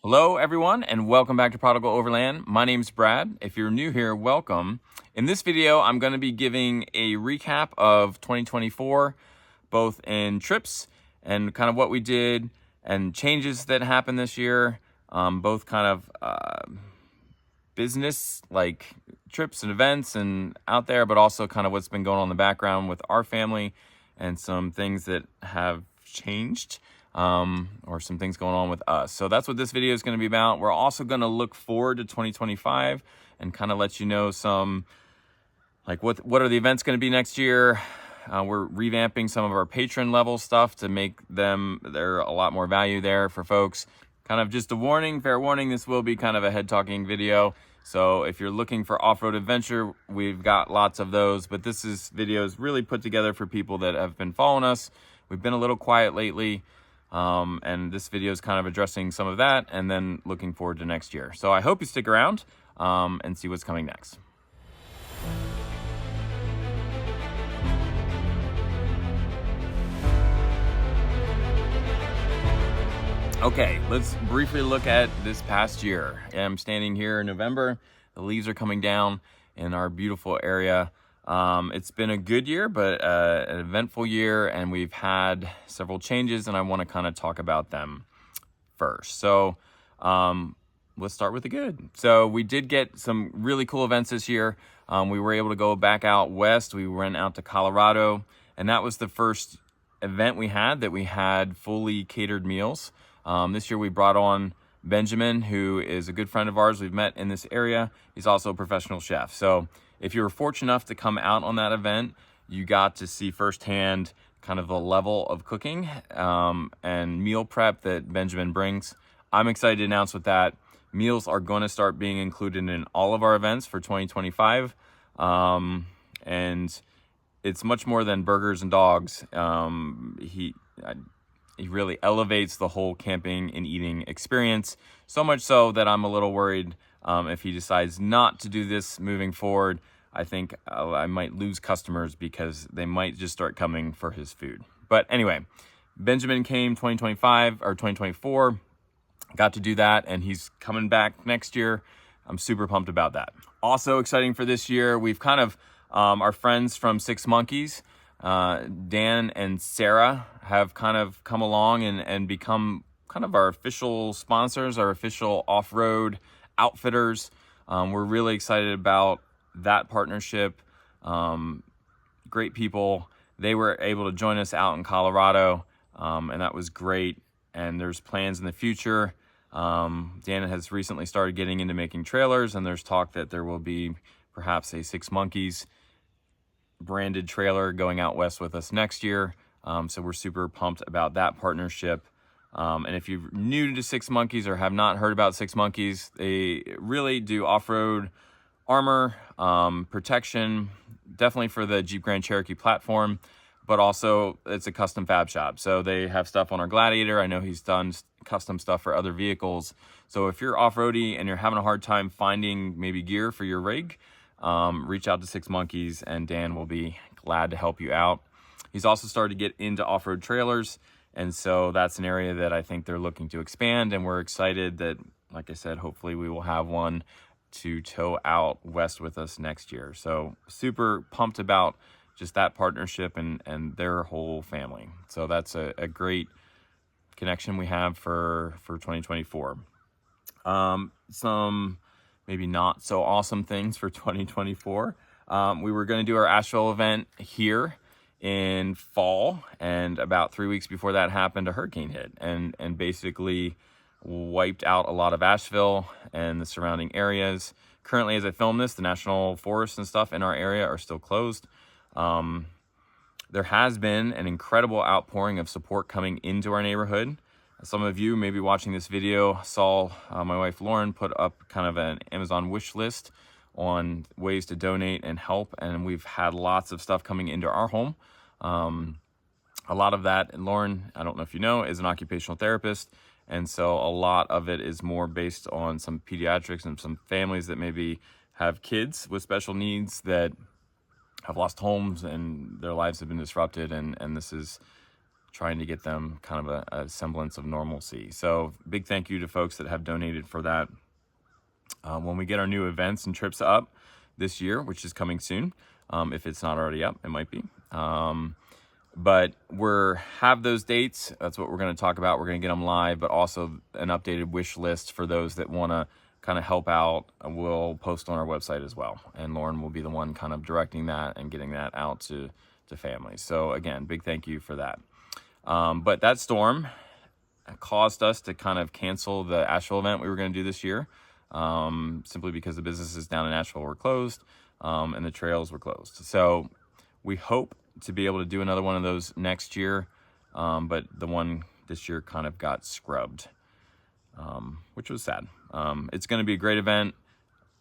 Hello everyone and welcome back to Prodigal Overland. My name's Brad. If you're new here, welcome. In this video, I'm going to be giving a recap of 2024, both in trips and kind of what we did and changes that happened this year, both kind of business like trips and events and out there, but also kind of what's been going on in the background with our family and some things that have changed. Or some things going on with us. So that's what this video is going to be about. We're also going to look forward to 2025 and kind of let you know some, like what are the events going to be next year. We're revamping some of our patron level stuff to make there a lot more value there for folks. Kind of just a warning, fair warning, this will be kind of a head talking video. So if you're looking for off-road adventure, we've got lots of those, but this is videos really put together for people that have been following us. We've been a little quiet lately. And this video is kind of addressing some of that and then looking forward to next year. So I hope you stick around and see what's coming next. Okay, let's briefly look at this past year. I'm standing here in November. The leaves are coming down in our beautiful area. It's been a good year, but an eventful year, and we've had several changes, and I want to kind of talk about them first. So let's start with the good. So we did get some really cool events this year. We were able to go back out west. We went out to Colorado, and that was the first event we had fully catered meals. This year we brought on Benjamin, who is a good friend of ours. We've met in this area. He's also a professional chef. So if you were fortunate enough to come out on that event, you got to see firsthand kind of the level of cooking and meal prep that Benjamin brings. I'm excited to announce with that meals are going to start being included in all of our events for 2025. And it's much more than burgers and dogs. He really elevates the whole camping and eating experience, so much so that I'm a little worried if he decides not to do this moving forward. I think I might lose customers because they might just start coming for his food. But anyway, Benjamin came 2025 or 2024, got to do that, and he's coming back next year. I'm super pumped about that. Also exciting for this year, we've kind of, our friends from Six Monkeys, Dan and Sarah, have kind of come along and become kind of our official sponsors, our official off-road outfitters. We're really excited about that partnership. Great people. They were able to join us out in Colorado, and that was great. And there's plans in the future. Dan has recently started getting into making trailers, and there's talk that there will be perhaps a Six Monkeys branded trailer going out west with us next year. So we're super pumped about that partnership. And if you're new to Six Monkeys or have not heard about Six Monkeys, they really do off-road armor, protection, definitely for the Jeep Grand Cherokee platform, but also it's a custom fab shop. So they have stuff on our Gladiator. I know he's done custom stuff for other vehicles. So if you're off-roady and you're having a hard time finding maybe gear for your rig, reach out to Six Monkeys and Dan will be glad to help you out. He's also started to get into off-road trailers. And so that's an area that I think they're looking to expand. And we're excited that, like I said, hopefully we will have one to tow out west with us next year. So super pumped about just that partnership and their whole family. So that's a great connection we have for 2024. Some maybe not so awesome things for 2024. We were going to do our Asheville event here in fall, and about 3 weeks before that happened, a hurricane hit and basically wiped out a lot of Asheville and the surrounding areas. Currently, as I film this, the national forests and stuff in our area are still closed. There has been an incredible outpouring of support coming into our neighborhood. Some of you maybe watching this video saw my wife Lauren put up kind of an Amazon wish list on ways to donate and help, and we've had lots of stuff coming into our home. A lot of that, and Lauren, I don't know if you know, is an occupational therapist, and so a lot of it is more based on some pediatrics and some families that maybe have kids with special needs that have lost homes and their lives have been disrupted, and this is trying to get them kind of a semblance of normalcy. So big thank you to folks that have donated for that. When we get our new events and trips up this year, which is coming soon, if it's not already up, it might be. But have those dates. That's what we're going to talk about. We're going to get them live, but also an updated wish list for those that want to kind of help out. We'll post on our website as well. And Lauren will be the one kind of directing that and getting that out to families. So again, big thank you for that. But that storm caused us to kind of cancel the Asheville event we were going to do this year, simply because the businesses down in Asheville were closed, and the trails were closed. So we hope to be able to do another one of those next year, but the one this year kind of got scrubbed, which was sad. It's going to be a great event.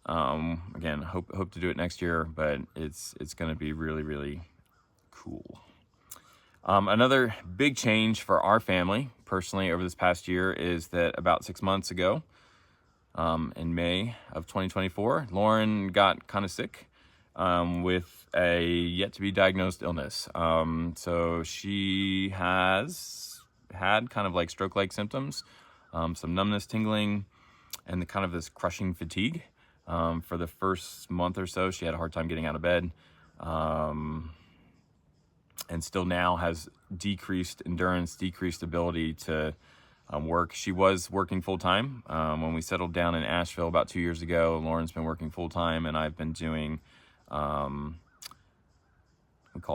Again, hope to do it next year, but it's going to be really, really cool. Another big change for our family personally over this past year is that about 6 months ago, in May of 2024, Lauren got kind of sick with a yet to be diagnosed illness. So she has had kind of like stroke-like symptoms, some numbness, tingling, and the kind of this crushing fatigue. For the first month or so, she had a hard time getting out of bed. And still now has decreased endurance, decreased ability to work. She was working full-time. When we settled down in Asheville about 2 years ago, Lauren's been working full-time, and I've been doing, we call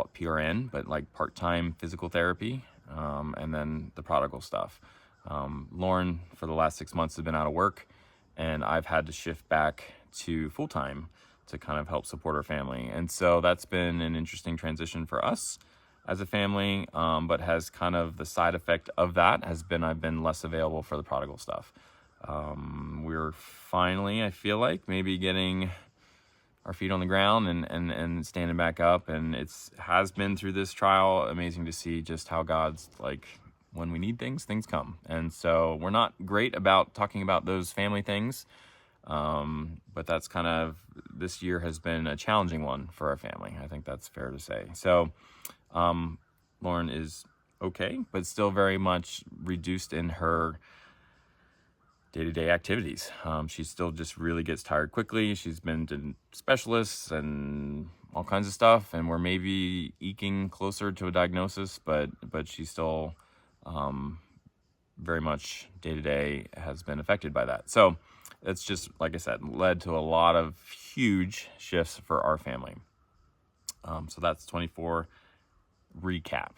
it PRN, but like part-time physical therapy, and then the Prodigal stuff. Lauren, for the last 6 months, has been out of work, and I've had to shift back to full-time to kind of help support our family. And so that's been an interesting transition for us as a family, but has kind of the side effect of that has been I've been less available for the Prodigal stuff. We're finally, I feel like, maybe getting our feet on the ground and standing back up, and has been through this trial amazing to see just how God's like, when we need things come. And so we're not great about talking about those family things, but that's kind of, this year has been a challenging one for our family. I think that's fair to say. So Lauren is okay, but still very much reduced in her day-to-day activities. She still just really gets tired quickly. She's been to specialists and all kinds of stuff, and we're maybe eking closer to a diagnosis, but she's still very much day-to-day has been affected by that. So it's just, like I said, led to a lot of huge shifts for our family. So that's 24 recap.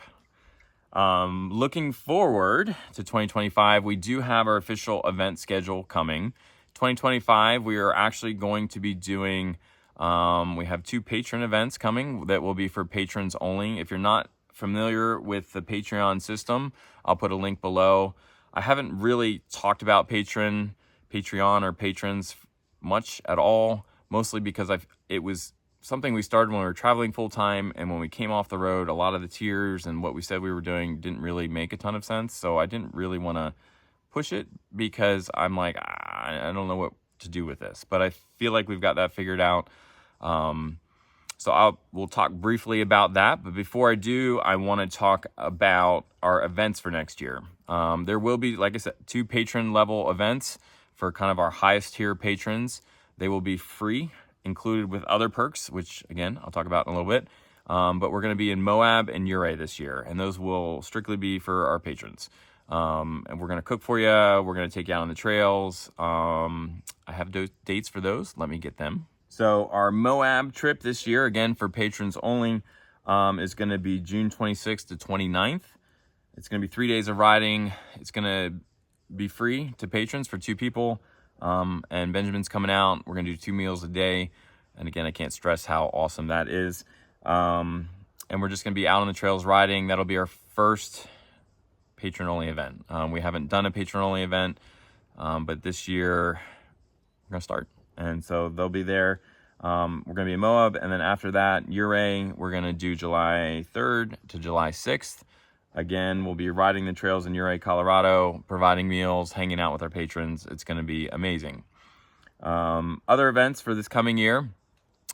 Looking forward to 2025, we do have our official event schedule coming. 2025, we are actually going to be doing, we have 2 patron events coming that will be for patrons only. If you're not familiar with the Patreon system, I'll put a link below. I haven't really talked about Patreon or patrons much at all, mostly because it was something we started when we were traveling full-time, and when we came off the road, a lot of the tiers and what we said we were doing didn't really make a ton of sense. So I didn't really want to push it because I'm like, I don't know what to do with this, but I feel like we've got that figured out. So we'll talk briefly about that. But before I do, I want to talk about our events for next year. There will be, like I said, 2 patron level events for kind of our highest tier patrons. They will be free, included with other perks, which again, I'll talk about in a little bit. But we're going to be in Moab and Ouray this year, and those will strictly be for our patrons. And we're going to cook for you. We're going to take you out on the trails. I have dates for those. Let me get them. So our Moab trip this year, again for patrons only, is going to be June 26th to 29th. It's going to be 3 days of riding. It's going to be free to patrons for 2 people. And Benjamin's coming out. We're going to do 2 meals a day. And again, I can't stress how awesome that is. And we're just going to be out on the trails riding. That'll be our first patron-only event. We haven't done a patron-only event, but this year we're going to start. And so they'll be there. We're going to be in Moab. And then after that, Ouray, we're going to do July 3rd to July 6th. Again, we'll be riding the trails in Ouray, Colorado, providing meals, hanging out with our patrons. It's going to be amazing. Other events for this coming year,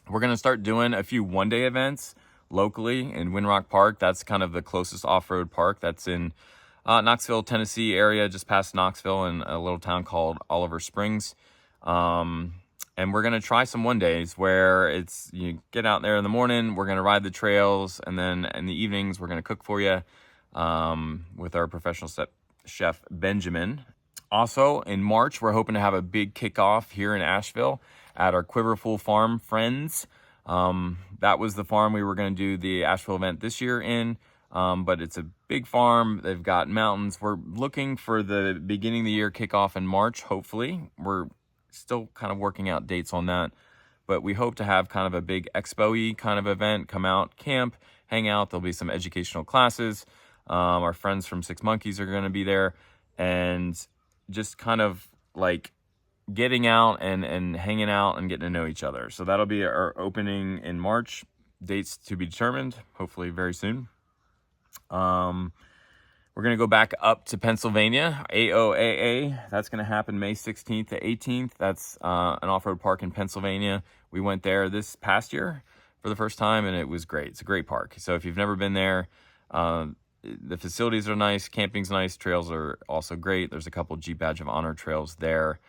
we're going to start doing a few one-day events. locally in Winrock Park. That's kind of the closest off-road park. That's in Knoxville, Tennessee area, just past Knoxville, in a little town called Oliver Springs. And we're going to try some one days where it's, you get out there in the morning, we're going to ride the trails, and then in the evenings, we're going to cook for you with our professional chef, Benjamin. Also, in March, we're hoping to have a big kickoff here in Asheville at our Quiverful Farm friends. That was the farm we were going to do the Asheville event this year in, but it's a big farm. They've got mountains. We're looking for the beginning of the year kickoff in March, hopefully. We're still kind of working out dates on that, but we hope to have kind of a big expo-y kind of event, come out, camp, hang out. There'll be some educational classes. Our friends from Six Monkeys are going to be there, and just kind of like getting out and hanging out and getting to know each other. So that'll be our opening in March. Dates to be determined, hopefully very soon. We're going to go back up to Pennsylvania, AOAA. That's going to happen May 16th to 18th. That's an off-road park in Pennsylvania. We went there this past year for the first time, and it was great. It's a great park. So if you've never been there, the facilities are nice, camping's nice, trails are also great. There's a couple Jeep Badge of Honor trails there,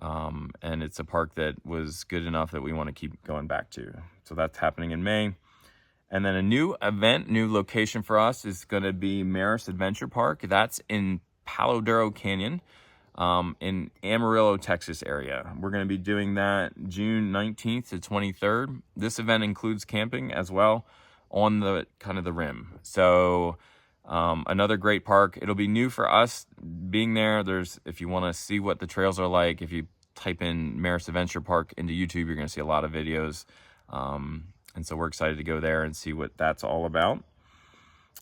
and it's a park that was good enough that we want to keep going back to. So that's happening in May. And then a new event, new location for us is going to be Maris Adventure Park. That's in Palo Duro Canyon, in Amarillo, Texas area. We're going to be doing that June 19th to 23rd. This event includes camping as well on the kind of the rim. So another great park. It'll be new for us being there. If you want to see what the trails are like, if you type in Maris Adventure Park into YouTube, you're going to see a lot of videos. And so we're excited to go there and see what that's all about.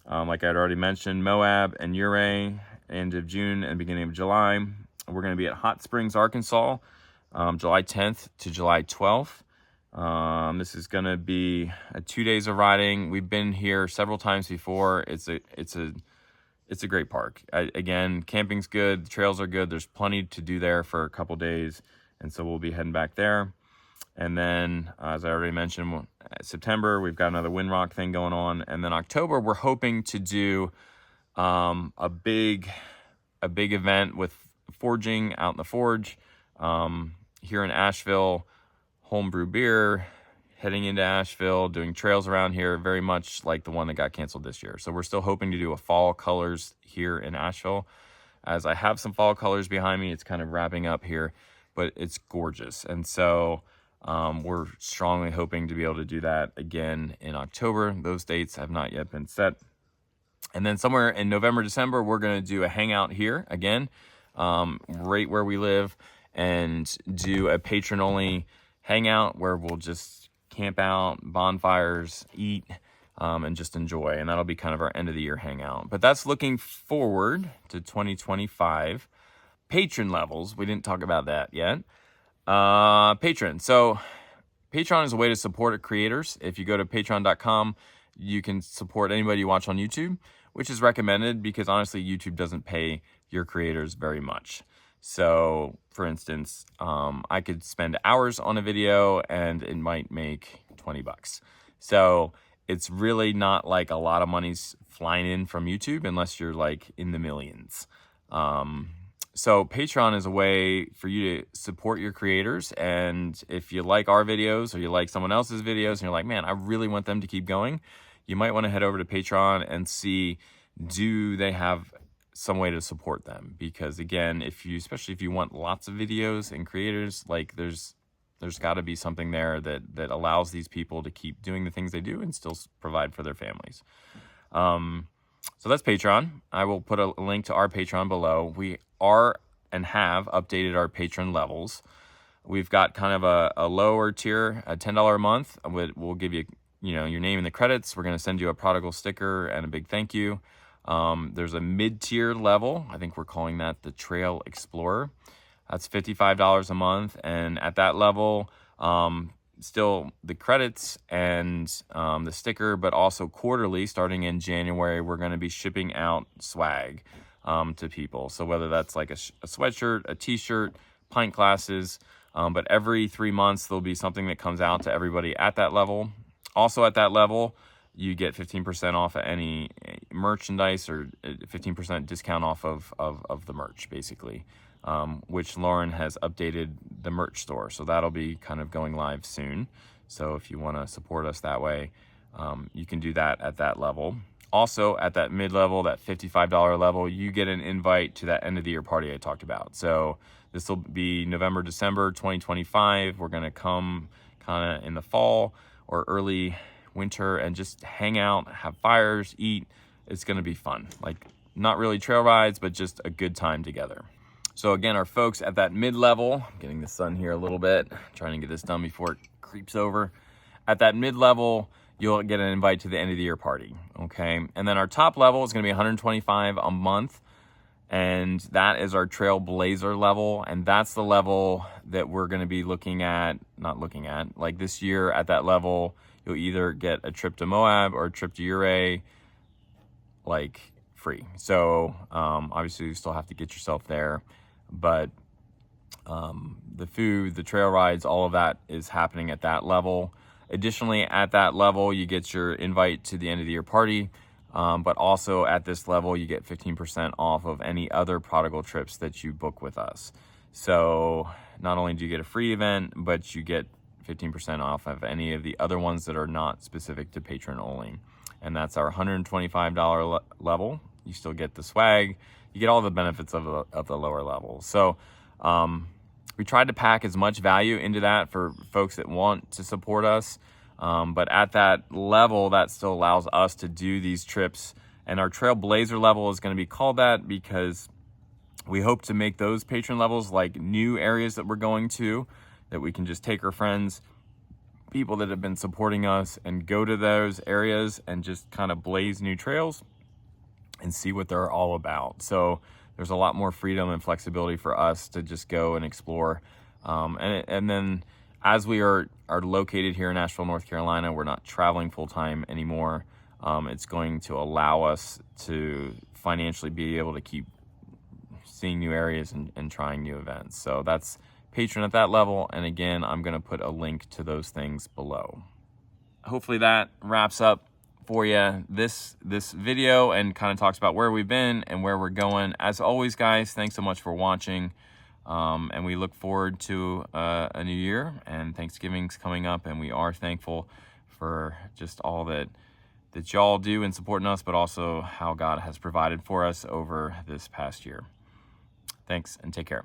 Like I'd already mentioned, Moab and Ouray, end of June and beginning of July. We're going to be at Hot Springs, Arkansas, July 10th to July 12th. This is going to be 2 days of riding. We've been here several times before. It's a great park. Again, camping's good. The trails are good. There's plenty to do there for a couple days. And so we'll be heading back there. And then, as I already mentioned, September, we've got another Winrock thing going on. And then October, we're hoping to do a big event with forging out in the forge here in Asheville. Homebrew beer, heading into Asheville, doing trails around here, very much like the one that got canceled this year. So we're still hoping to do a fall colors here in Asheville. As I have some fall colors behind me, it's kind of wrapping up here, but it's gorgeous. And so we're strongly hoping to be able to do that again in October. Those dates have not yet been set. And then somewhere in November, December, we're going to do a hangout here again, right where we live, and do a patron-only hangout where we'll just camp out, bonfires, eat, and just enjoy. And that'll be kind of our end of the year hangout. But that's looking forward to 2025. Patron levels, we didn't talk about that yet. Patreon. So Patreon is a way to support creators. If you go to patreon.com, you can support anybody you watch on YouTube, which is recommended because honestly, YouTube doesn't pay your creators very much. So for instance, I could spend hours on a video and it might make $20. So it's really not like a lot of money's flying in from YouTube unless you're like in the millions. So Patreon is a way for you to support your creators. And if you like our videos or you like someone else's videos and you're like, man, I really want them to keep going, you might want to head over to Patreon and see, do they have some way to support them? Because again, especially if you want lots of videos and creators, like there's got to be something there that allows these people to keep doing the things they do and still provide for their families. So that's Patreon. I will put a link to our Patreon below. We are and have updated our patron levels. We've got kind of a lower tier, a $10 a month. We'll give you, your name in the credits. We're going to send you a Prodigal sticker and a big thank you. There's a mid-tier level. I think we're calling that the Trail Explorer. That's $55 a month. And at that level, still the credits and the sticker, but also quarterly, starting in January, we're going to be shipping out swag to people. So whether that's like a sweatshirt, a t-shirt, pint glasses, but every 3 months, there'll be something that comes out to everybody at that level. Also at that level, you get 15% off at any merchandise, or 15% discount off of the merch, basically, which Lauren has updated the merch store. So that'll be kind of going live soon. So if you want to support us that way, you can do that at that level. Also, at that mid-level, that $55 level, you get an invite to that end of the year party I talked about. So this will be November, December 2025. We're going to come kind of in the fall or early winter and just hang out, have fires, eat. It's going to be fun. Like, not really trail rides, but just a good time together. So again, our folks at that mid-level, getting the sun here a little bit, trying to get this done before it creeps over. At that mid-level, you'll get an invite to the end of the year party, okay? And then our top level is going to be $125 a month, and that is our Trailblazer level, and that's the level that we're going to be like this year. At that level, you'll either get a trip to Moab or a trip to Ouray, like, free. So obviously you still have to get yourself there, but the food, the trail rides, all of that is happening at that level. Additionally, at that level, you get your invite to the end of the year party, but also at this level, you get 15% off of any other Prodigal trips that you book with us. So not only do you get a free event, but you get 15% off of any of the other ones that are not specific to patron only. And that's our $125 level. You still get the swag. You get all the benefits of the lower level. So we tried to pack as much value into that for folks that want to support us. But at that level, that still allows us to do these trips. And our Trailblazer level is going to be called that because we hope to make those patron levels like new areas that we're going to, that we can just take our friends, people that have been supporting us, and go to those areas and just kind of blaze new trails and see what they're all about. So there's a lot more freedom and flexibility for us to just go and explore. And then as we are located here in Asheville, North Carolina, we're not traveling full-time anymore. It's going to allow us to financially be able to keep seeing new areas and trying new events. So that's patron at that level. And again, I'm going to put a link to those things below. Hopefully that wraps up for you this video and kind of talks about where we've been and where we're going. As always, guys, thanks so much for watching, and we look forward to a new year, and Thanksgiving's coming up, and we are thankful for just all that y'all do in supporting us, but also how God has provided for us over this past year. Thanks, and take care.